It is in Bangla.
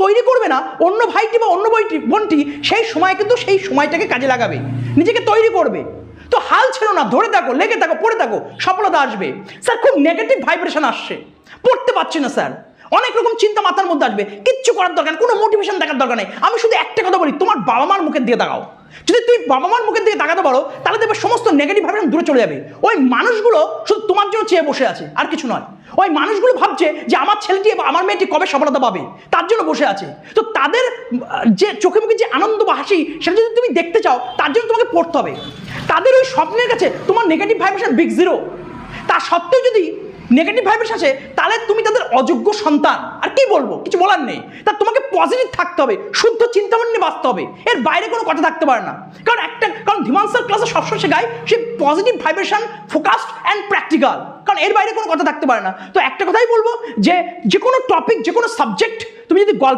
তৈরি করবে না, অন্য ভাইটি বা অন্য বোনটি সেই সময় কিন্তু সেই সময়টাকে কাজে লাগাবে, নিজেকে তৈরি করবে। তো হাল ছেড়ো না, ধরে থাকো, লেগে থাকো, পড়ে থাকো, সফলতা আসবে। স্যার খুব নেগেটিভ ভাইব্রেশন আসছে, পড়তে পারছি না স্যার, অনেক রকম চিন্তা মাথার মধ্যে আসবে, কিচ্ছু করার দরকার নেই, কোনো মোটিভেশন দেখার দরকার নেই। আমি শুধু একটা কথা বলি, তোমার বাবা মার মুখের দিকে তাকাও। যদি তুমি বাবা মার মুখের দিকে তাকাতে পারো, তাহলে দেখবে সমস্ত নেগেটিভ ভাইব্রেশন দূরে চলে যাবে। ওই মানুষগুলো শুধু তোমার জন্য চেয়ে বসে আছে, আর কিছু নয়। ওই মানুষগুলো ভাবছে যে আমার ছেলেটি বা আমার মেয়েটি কবে সফলতা পাবে, তার জন্য বসে আছে। তো তাদের যে চোখে মুখে যে আনন্দ বা হাসি, সেটা যদি তুমি দেখতে চাও, তার জন্য তোমাকে পড়তে হবে। তাদের ওই স্বপ্নের কাছে তোমার নেগেটিভ ভাইব্রেশন বিগ জিরো। তা সত্ত্বেও যদি নেগেটিভ ভাইব্রেশন আছে, তাহলে তুমি তাদের অযোগ্য সন্তান। আর কি বলবো, কিছু বলার নেই। তা তোমাকে পজিটিভ থাকতে হবে, শুদ্ধ চিন্তাভাবনা নিয়ে বাঁচতে হবে, এর বাইরে কোনো কথা থাকতে পারে না। কারণ ধীমান স্যার ক্লাসে সবসময় শেখায় সে positive vibration, focused and practical, কারণ এর বাইরে কোনো কথা থাকতে পারে না। তো একটা কথাই বলবো যে কোনো টপিক, যে কোনো সাবজেক্ট তুমি যদি গল্প